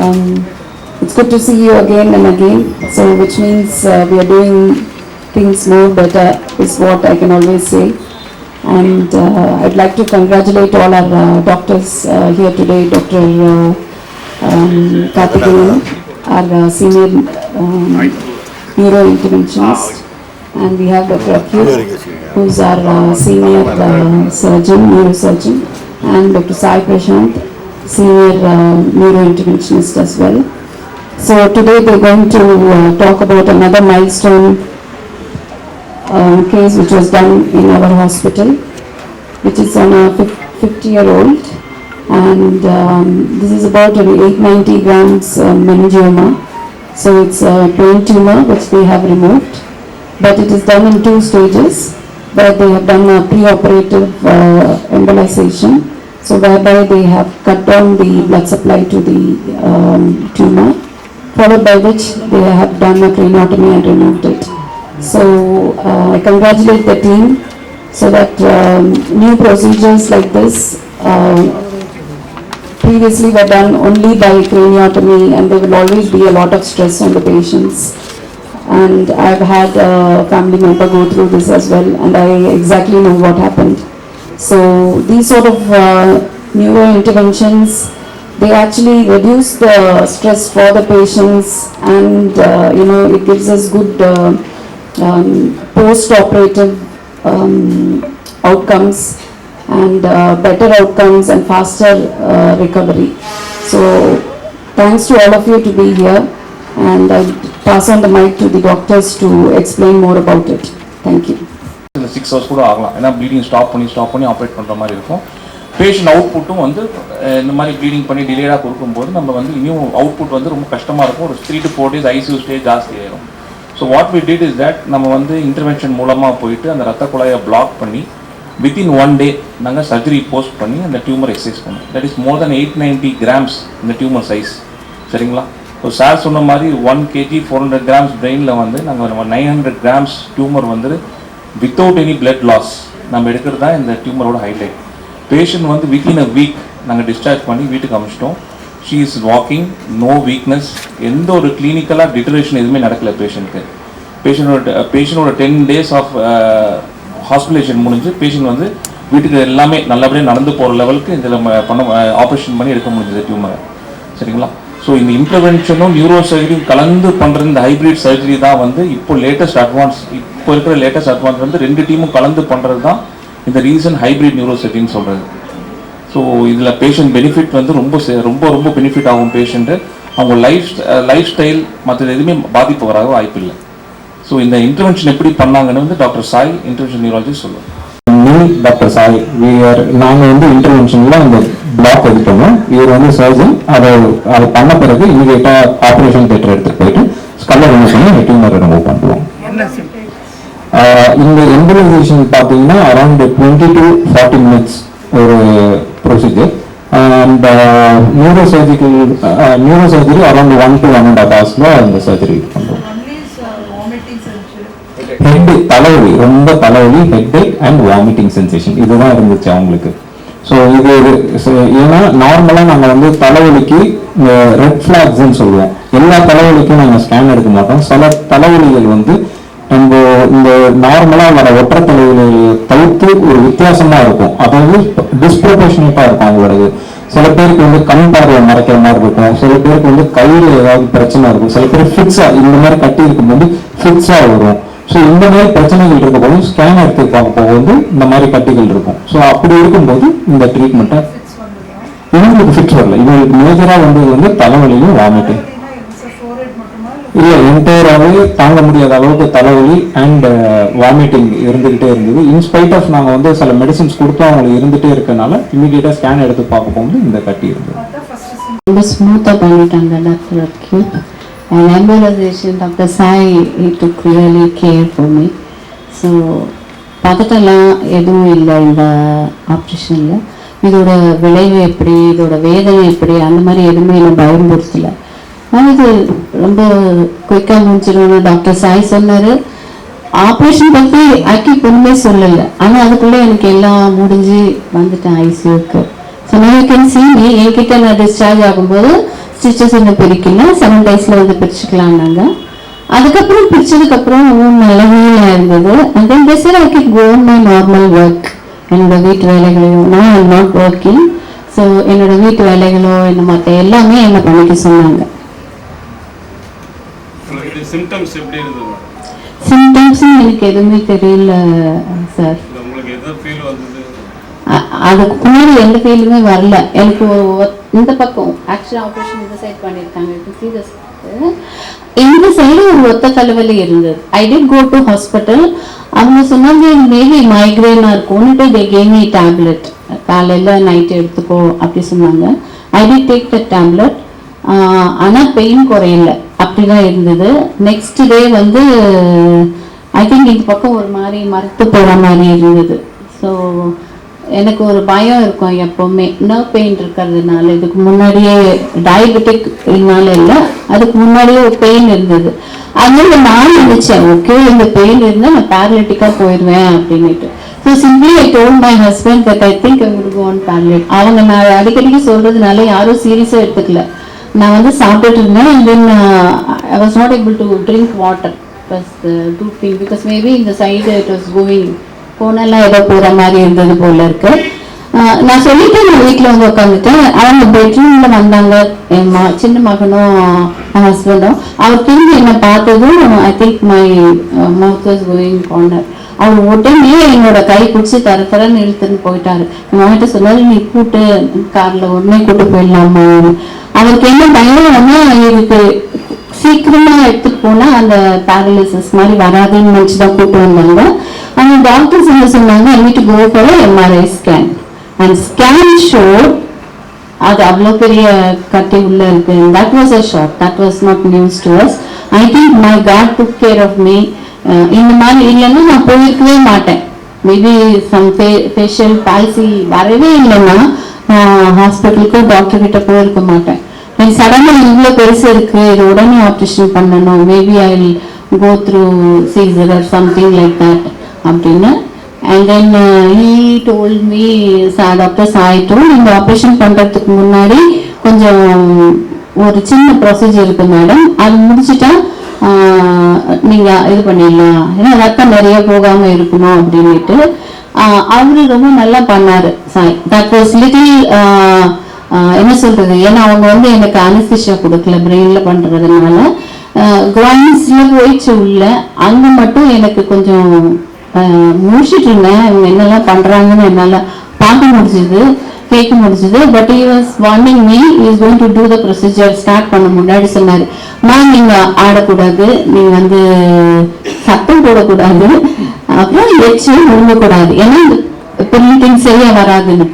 It's good to see you again and again. So, which means we are doing things more better is what I can always say. And I'd like to congratulate all our doctors here today, Dr. Karthikeyan, our senior neurointerventionist, and we have Dr. Akut, who's our senior surgeon, neurosurgeon, and Dr. Sai Prashant, senior neurointerventionist as well. So today they're going to talk about another milestone case which was done in our hospital, which is on a 50-year-old, and this is about 890 grams meningioma. So it's a brain tumor which they have removed, but it is done in 2 stages, where they have done a pre-operative embolization, so whereby they have cut down the blood supply to the tumor, followed by which they have done a craniotomy and removed it. So I congratulate the team, so that new procedures like this previously were done only by craniotomy, and there will always be a lot of stress on the patients. And I've had a family member go through this as well, and I exactly know what happened. So these sort of neuro interventions, they actually reduce the stress for the patients, and it gives us good post-operative outcomes, and better outcomes and faster recovery. So thanks to all of you to be here, and I pass on the mic to the doctors to explain more about it. Thank you. 6 hours கூட ஆகலாம், ஏன்னா bleeding stop பண்ணி operate பண்ணுற மாதிரி இருக்கும். Patient அவுட்புட்டும் வந்து இந்த மாதிரி ப்ளீடிங் பண்ணி டிலேடாக கொடுக்கும்போது நம்ம வந்து இன்னும் அவுட்புட் வந்து ரொம்ப கஷ்டமாக இருக்கும். ஒரு 3 to 4 days ஐசியூ ஸ்டேஜ் ஜாஸ்தி ஆயிடும். So what we did is that, நம்ம வந்து இன்டர்வென்ஷன் மூலமாக போயிட்டு அந்த ரத்த குழாயை பிளாக் பண்ணி வித்தின் 1 day நாங்கள் சர்ஜரி போஸ்ட் பண்ணி அந்த டியூமர் எக்ஸசைஸ் பண்ணோம். That is more then 890 grams இந்த டியூமர் சைஸ். சரிங்களா? ஸோ சார் சொன்ன மாதிரி 1 kg 400 grams பிரெயினில் வந்து நாங்கள் 900 grams டியூமர் வந்து வித்தவுட் எனி பிளட் லாஸ் நம்ம எடுக்கிறது தான் இந்த டியூமரோட ஹைலைட். பேஷண்ட் வந்து வித்தின் அ வீக் நாங்கள் டிஸ்சார்ஜ் பண்ணி வீட்டுக்கு அனுப்பிச்சிட்டோம். She is walking, no weakness, எந்த ஒரு கிளினிக்கலாக டிட்டரேஷன் எதுவுமே நடக்கலை பேஷண்ட்டுக்கு. பேஷண்டோட 10 days ஆஃப் ஹாஸ்பிட்டலேஷன் முடிஞ்சு பேஷண்ட் வந்து வீட்டுக்கு எல்லாமே நல்லபடியாக நடந்து போகிற லெவலுக்கு இதில் ஆப்ரேஷன் பண்ணி எடுக்க முடிஞ்சது டியூமரை. சரிங்களா? ஸோ இந்த இன்டர்வென்ஷனும் நியூரோ சர்ஜரியும் கலந்து பண்ணுற இந்த ஹைப்ரிட் சர்ஜரி தான் வந்து இப்போ லேட்டஸ்ட் அட்வான்ஸ். இப்போ இருக்கிற லேட்டஸ்ட் அட்வான்ஸ் வந்து 2 டீமும் கலந்து பண்ணுறது தான் இந்த ரீசன் ஹைப்ரிட் நியூரோ சர்ஜரின்னு சொல்கிறது. ஸோ இதில் பேஷண்ட் பெனிஃபிட் வந்து ரொம்ப பெனிஃபிட் ஆகும். பேஷண்ட்டு அவங்க லைஃப் ஸ்டைல் மற்றது எதுவுமே பாதிப்பு வராத வாய்ப்பு இல்லை. ஸோ இந்த இன்டர்வென்ஷன் எப்படி பண்ணாங்கன்னு வந்து டாக்டர் சாய், இன்டர்வென்ஷன் நியூராலஜிஸ்ட் சொல்லுவாங்க. டாக்டர் சாய், நாங்கள் வந்து இன்டர்வென்ஷனில் அந்த பிளாக் இது பண்ணோம். இவர் வந்து சர்ஜன். அதை பண்ண பிறகு இமீடியட்டாக ஆப்ரேஷன் தியேட்டர் எடுத்துகிட்டு போயிட்டு ஸ்கல்லர் ரிமூவ் பண்ணி டியூமரை ரிமூவ் பண்ணுவோம். இந்த எம்பலைசேஷன் பார்த்தீங்கன்னா அரௌண்ட் 20 to 40 minutes ஒரு procedure. And neuro surgery around 1 to 1.5 hours அந்த சர்ஜரி பண்ணுறோம். ஹெட் தலைவலி, ரொம்ப தலைவலி, ஹெட் அண்ட் வாமிட்டிங் சென்சேஷன் இதுதான் இருந்துச்சு அவங்களுக்கு. ஸோ இது ஏன்னா நார்மலாக நாங்கள் வந்து தலைவலிக்கு ரெட் ஃபிளாக்ஸ்ன்னு சொல்லுவோம். எல்லா தலைவலிக்கும் நாங்கள் ஸ்கேன் எடுக்க மாட்டோம். சில தலைவலிகள் வந்து நம்ம இந்த நார்மலாக வர ஒற்றை தலைவலியை தவிர்த்து ஒரு வித்தியாசமாக இருக்கும், அதாவது டிஸ்ப்ரொபோர்ஷனேட்டாக இருக்கும் அவங்களோடது. சில பேருக்கு வந்து கண் பார்வை மறைக்கிற மாதிரி இருக்கும், சில பேருக்கு வந்து கையில் ஏதாவது பிரச்சனை இருக்கும், சில பேர் ஃபிக்ஸாக இந்த மாதிரி கட்டி இருக்கும்போது ஃபிக்ஸாக வரும். ஸோ இந்த மாதிரி பிரச்சனைகள் இருக்க போது ஸ்கேன் எடுத்து பார்க்க போகும்போது இந்த மாதிரி கட்டிகள் இருக்கும். ஸோ அப்படி இருக்கும்போது இந்த ட்ரீட்மெண்ட்டை இவங்களுக்கு ஃபிக்ஸ் வரல. இவங்களுக்கு மேஜராக வந்து தலைவலியும் வாமிட்டிங் இல்லை, என்டையராகவே தாங்க முடியாத அளவுக்கு தலைவலி அண்ட் வாமிட்டிங் இருந்துகிட்டே இருந்தது. இன்ஸ்பைட் ஆஃப் நாங்கள் வந்து சில மெடிசின்ஸ் கொடுத்தோம், அவங்களுக்கு இருந்துகிட்டே இருக்கனால இமீடியட்டாக ஸ்கேன் எடுத்து பார்க்க போகும்போது இந்த கட்டி இருந்தது. ரொம்ப ஸ்மூத்தாக பண்ணிட்டாங்க doctor acute. And embolization, Dr. Sai, he took really care for me. So பதட்டெல்லாம் எதுவும் இல்லை இந்த ஆப்ரேஷனில். இதோட விளைவு எப்படி, இதோட வேதனை எப்படி, அந்த மாதிரி எதுவுமே என்னை பயன்படுத்தலை. ஆனால் இது ரொம்ப குயிக்காக முடிச்சிடும்னு டாக்டர் சாய் சொன்னார். ஆப்ரேஷன் பற்றி அக்யூட் ஒன்றுமே சொல்லலை, ஆனால் அதுக்குள்ளே எனக்கு எல்லாம் முடிஞ்சு வந்துட்டேன் ஐசியூக்கு. ஸோ நான் கேன் சி மீ, என்கிட்ட நான் டிஸ்சார்ஜ் ஆகும்போது ஸ்டிச்சஸ் இன்னும் பிரிக்கல, 7 daysல வந்து பிரிச்சுக்கலாம்னாங்க. அதுக்கப்புறம் பிரிச்சதுக்கப்புறம் நல்ல ஹீலாக இருந்தது. And then they said I could go on my normal work. என்னோட வீட்டு வேலைகளையும் நான் ஐம் நாட் ஒர்க்கிங். ஸோ என்னோட வீட்டு வேலைகளோ இந்த மற்ற எல்லாமே என்ன பண்ணிக்க சொன்னாங்க. சிம்டம்ஸ் எப்படி இருந்தது? சிம்டம்ஸும் எனக்கு எதுவுமே தெரியல சார். உங்களுக்கு எதாவது ஃபீல் வந்தது? அதுக்கு முன்னாடி எந்த ஃபீலுமே வரல எனக்கு. இந்த பக்கம் ஆக்சுவலாக ஆப்ரேஷன் இந்த சைட் பண்ணியிருக்காங்க. இந்த சைடு ஒரு ஒத்த தலைவலி இருந்தது. I did go to hospital. அவங்க சொன்னாங்க மேபி மைக்ரேனாக இருக்கும்னுட்டு தே கேவ் மீ டேப்லெட். காலையில் நைட்டு எடுத்துக்கோ அப்படி சொன்னாங்க. I did take the tablet. ஆனால் பெயின் குறையல, அப்படிதான் இருந்தது. நெக்ஸ்ட் டே வந்து ஐ திங்க் இந்த பக்கம் ஒரு மாதிரி மறுத்து போகிற மாதிரி இருந்தது. ஸோ எனக்கு ஒரு பயம் இருக்கும் எப்போவுமே, நர்வ் பெயின் இருக்கிறதுனால. இதுக்கு முன்னாடியே டயபெட்டிக் இதனால இல்லை, அதுக்கு முன்னாடியே ஒரு பெயின் இருந்தது. அதனால நான் நினைச்சேன் ஓகே இந்த பெயின் இருந்தால் நான் பேரலிட்டிக்காக போயிடுவேன் அப்படின்ட்டு. So simply I told my husband that I think I would go on paralytic. அவங்க நான் அடிக்கடிக்கு சொல்றதுனால யாரும் சீரியஸாக எடுத்துக்கல. நான் வந்து சாப்பிட்டுட்டு இருந்தேன். And then I was not able to drink water toothing because maybe இந்த சைடு இட் வாஸ் கோயிங் போனெல்லாம் ஏதோ போகிற மாதிரி இருந்தது போல இருக்கு. நான் சொல்லிட்டு நான் வீட்டில் வந்து உட்காந்துட்டேன். அவங்க பெட்ரூம்ல வந்தாங்க, என் சின்ன மகனும் என் ஹஸ்பண்டும். அவர் திரும்பி என்னை பார்த்ததும் I think my mouth was going corner. அவர் உடனே என்னோட கை பிடிச்சி தரன்னு இழுத்துன்னு போயிட்டாரு. என் மகிட்ட சொன்னாரு நீ கூட்டு கார்ல உடனே கூட்டு போயிடலாமா. அவருக்கு என்ன பயம்னா இதுக்கு சீக்கிரமா எடுத்துட்டு போனா அந்த பேரலிசிஸ் மாதிரி வராதுன்னு நினைச்சுதான் கூட்டு வந்தாங்க. அந்த டாக்டர்ஸ் என்ன சொன்னாங்க I need to go for MRI scan. And scan showed அது அவ்வளோ பெரிய கட்டி உள்ள இருக்கு. That was a shock. That was not news to us. I think my God took care of me. இந்த மாதிரி இல்லைன்னா நான் போயிருக்கவே மாட்டேன். மேபி சம் ஃபேஷியல் பால்சி வரவே இல்லைன்னா ஹாஸ்பிட்டலுக்கு டாக்டர் கிட்ட போயிருக்க மாட்டேன். சடனாக இவ்வளோ பெருசு இருக்கு, இது உடனே ஆப்ரேஷன் பண்ணணும், maybe I will go through caesar or something like that அப்படின்னு. And then he told me doctor Saito நீங்கள் ஆப்ரேஷன் பண்ணுறதுக்கு முன்னாடி கொஞ்சம் ஒரு சின்ன ப்ரொசீஜர் இருக்கு மேடம், அது முடிச்சுட்டா நீங்கள் இது பண்ணிடலாம், ஏன்னா ரத்தம் நிறைய போகாமல் இருக்கணும் அப்படின்ட்டு. அவரு ரொம்ப நல்லா பண்ணாரு சாய். தட் வாஸ் லிட்டில் என்ன சொல்றது, ஏன்னா அவங்க வந்து எனக்கு அனஸ்தீசியா கொடுக்கல பிரெயின்ல பண்றதுனால. கிராயின்ஸ்ல போயிடுச்சு உள்ள, அங்க மட்டும் எனக்கு கொஞ்சம் முடிச்சுட்டு இருந்தேன். அவங்க என்னெல்லாம் பண்றாங்கன்னு என்னால பார்க்க முடிஞ்சது, கேட்க முடிஞ்சது. But he was warning me he is going to do the procedure. Start பண்ண முன்னாடி சொன்னாரு மேம் நீங்க ஆடக்கூடாது, நீங்க வந்து சத்தம் போடக்கூடாது, அப்புறம் எச்சு முழுங்கக்கூடாது, ஏன்னா பெரிய சரியா வராதுன்னு.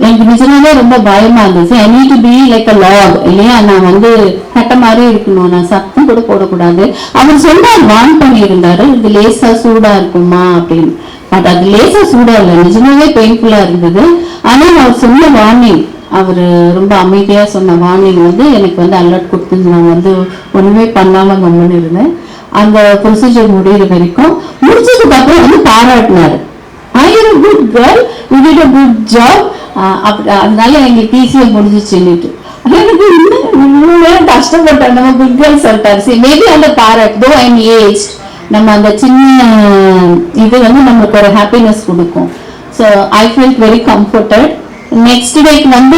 எனக்கு நிஜமாவே ரொம்ப பயமா இருந்துச்சு. I need to be like a lock இல்லையா, நான் வந்து கட்ட மாதிரி இருக்கணும், நான் சத்தம் கூட போடக்கூடாது. அவர் சொன்னார், வார்ன் பண்ணியிருந்தாரு இது லேசா சூடா இருக்குமா அப்படின்னு. பட் அது லேசா சூடா இல்லை, நிஜமாவே பெயின்ஃபுல்லா இருந்தது. ஆனா அவர் சொன்ன வார்னிங், அவர் ரொம்ப அமைதியா சொன்ன வார்னிங் வந்து எனக்கு வந்து அலர்ட் கொடுத்து நான் வந்து ஒண்ணுமே பண்ணாம கம்முன்னு இருந்தேன். அந்த ப்ரொசீஜர் முடிகிற வரைக்கும். முடிச்சதுக்கு அப்புறம் வந்து பாராட்டினாரு, I R a good girl, you did a good job. அதனால எங்களுக்கு ஈஸியா முடிஞ்சிச்சுன்னுட்டு எனக்கு இன்னும் கஷ்டப்பட்டேன். நம்ம குட் கேர்ள் சொல்லிட்டாரு. மேபி அந்த பாராட் தோ ஐம் ஏஜ், நம்ம அந்த சின்ன இது வந்து நம்மளுக்கு ஒரு ஹாப்பினஸ் கொடுக்கும். So I feel very comforted. Next டேக்கு வந்து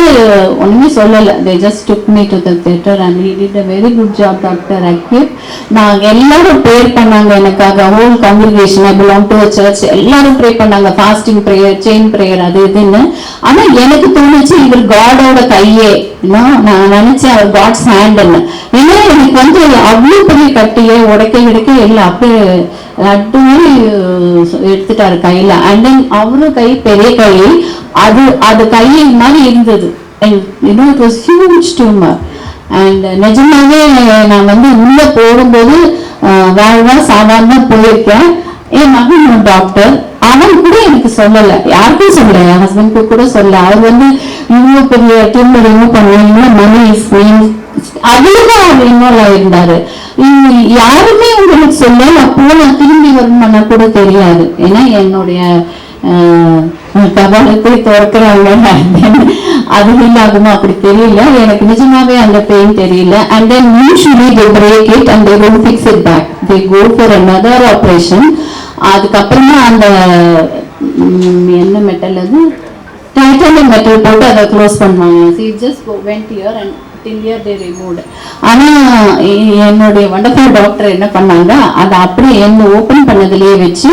ஒன்றுமே சொல்லலை, they just took me to the theatre and he did a very good job doctor அக்யூப். நாங்கள் எல்லாரும் ப்ரேயர் பண்ணாங்க எனக்காக, whole congregation, I belong to a church, எல்லாரும் ப்ரே பண்ணாங்க, ஃபாஸ்டிங் ப்ரேயர், செயின் ப்ரேயர், அது இதுன்னு. ஆனால் எனக்கு தோணுச்சு இவர் காடோட கையே, நான் நினைச்சேன் அவர் காட்ஸ் ஹேண்ட்னு. ஏன்னா எனக்கு வந்து அவ்வளோ பெரிய கட்டியே உடைக்க இல்லை, அப்படியே லட்டு மாதிரி எடுத்துட்டாரு கையில. அண்ட் தென் அவரும் கை பெரிய கை, அது கை மாதிரி இருந்தது. It was huge tumour. And நிஜமாவே நான் வந்து உள்ள போகும்போது வாழ்வா சாதாரணமா போயிருக்கேன். என் மகன் டாக்டர், அவன் கூட எனக்கு சொல்லல, யாருக்கும் சொல்லல, என் ஹஸ்பண்ட் கூட சொல்லல. அவர் வந்து இவ்வளவு பெரிய டியூமர் ரிமூவ் பண்ணுவாங்க, மணி அதுலதான் அவர் இன்வால்வ் ஆயிருந்தாரு. யாருமே உங்களுக்கு சொல்ல, நான் போன திரும்பி வரணும்னா கூட தெரியாது. ஏன்னா என்னுடைய கபாலத்தை திறக்கிறாங்க அது ஹீல் ஆகுமா அப்படி தெரியல, எனக்கு நிஜமாவே அந்த பெயின் தெரியல. And then usually they break it and they will fix it back, they go for another operation. அதுக்கப்புறமா அந்த என்ன மெட்டல் அது டைட்டானியம் மெட்டல் போட்டு அதை க்ளோஸ் பண்ணுவாங்க. See, it just went here and till here they removed. ஆனா என்னுடைய wonderful doctor என்ன பண்ணாங்க, அதை அப்படியே என்ன ஓப்பன் பண்ணதுலயே வச்சு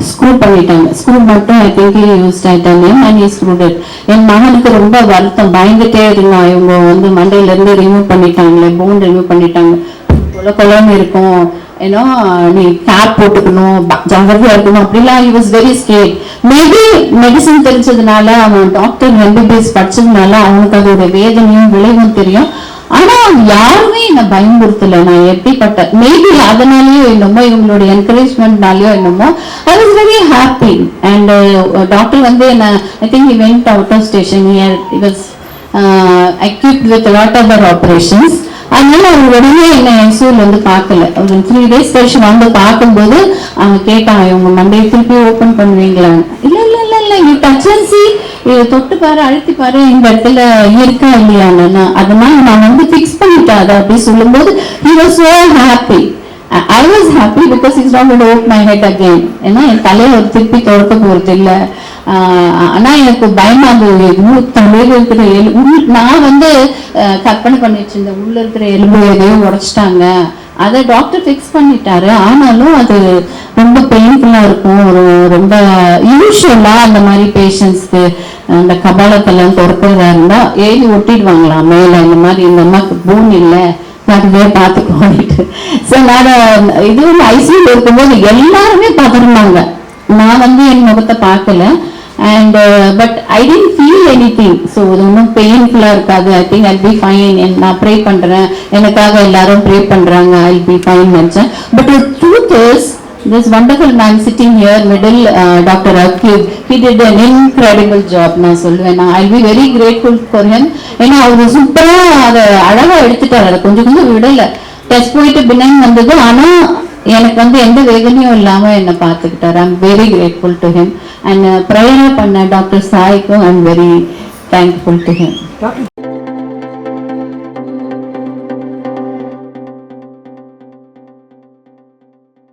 ஸ்க்ரூ பண்ணிட்டாங்க. ஸ்க்ரூ மட்டும் I think use titanium and screwed. என் மகனுக்கு ரொம்ப வருத்தம், பயந்துட்டே இருந்தான், இவங்க வந்து மண்டையில இருந்து ரிமூவ் பண்ணிட்டாங்களே, போன் ரிமூவ் பண்ணிட்டாங்க, கொலன்னு இருக்கும், ஏன்னா நீ கேப் போட்டுக்கணும், ஜாகிரதையா இருக்கணும் அப்படிலாம். he was very scared. Maybe medicine தெரிஞ்சதுனால, அவன் டாக்டர் எம்பிபிஎஸ் படிச்சதுனால அவனுக்கு அதோட வேதனையும் விளைவும் தெரியும். ஆனா யாருமே என்ன பயன்படுத்தல. நான் எப்படிப்பட்ட மேபி அதனாலயோ என்னமோ, இவங்களுடைய என்கரேஜ்மெண்ட்னாலயோ என்னமோ, I was very happy. And doctor வந்து என்ன, I think he went out of station, he was equipped with a lot of other operations. அதனால அவர் உடனே என்ன ஐசியூல வந்து பார்க்கல. ஒரு 3 days கழிச்சு வந்து பார்க்கும்போது அவங்க கேட்டாங்க, இவங்க மண்டையை திருப்பி ஓப்பன் பண்ணுவீங்களான்னு. இல்ல இல்ல இல்ல இல்ல நீ டச் அண்ட் see, தொட்டு பாரு, அழுத்தி பாரு, இந்த இடத்துல இருக்கா இல்லையான்னு. அதனால நான் வந்து ஃபிக்ஸ் பண்ணிட்டேன் அதை அப்படி சொல்லும்போது he was so happy. I was happy because he's not going to open my head again. ஏன்னா என் தலையை ஒரு திருப்பி தொடக்க போறது இல்லை. ஆனா எனக்கு பயமா இருந்தது, தலையில இருக்கிற நான் வந்து கற்பனை பண்ணிட்டு இருந்தேன், உள்ள இருக்கிற எலும்பு எதையோ உடைச்சிட்டாங்க. அதை டாக்டர் ஃபிக்ஸ் பண்ணிட்டாரு. ஆனாலும் அது ரொம்ப பெயின்ஃபுல்லா இருக்கும். ரொம்ப யூஸ்வலா அந்த மாதிரி பேஷண்ட்ஸ்க்கு அந்த கபாலத்தெல்லாம் திறக்கிறதா இருந்தா ஏறி ஒட்டிடுவாங்களாம் மேல, இந்த மாதிரி இந்த அம்மாக்கு போன் இல்லை அதுவே பார்த்துக்கோட்டு. ஸோ நான் இது ஐசியூல இருக்கும்போது எல்லாருமே பதறினாங்க. நான் வந்து என் முகத்தை பார்க்கல. And but I didn't feel anything. So இது ஒன்றும் பெயின்ஃபுல்லாக இருக்காது. I think I be fine. நான் ப்ரே பண்ணுறேன், எனக்காக எல்லாரும் ப்ரே பண்ணுறாங்க, ஐ பி ஃபைன் நினச்சேன். But the truth is, this wonderful man sitting here middle, Dr. Akib, he did an incredible job. நான் சொல்லுவேன், I'll be very grateful for him. ஏன்னா அவரு சூப்பரா அதை அழகா எடுத்துட்டாரு. அதை கொஞ்சம் கொஞ்சம் விடல. டெஸ்ட் போயிட்டு பின்னைன் வந்தது, ஆனா எனக்கு வந்து எந்த வேதனையும் இல்லாம என்னை பார்த்துக்கிட்டாரு. I am very grateful to him. And prayer பண்ண டாக்டர் சாய்க்கும் I am very thankful to him.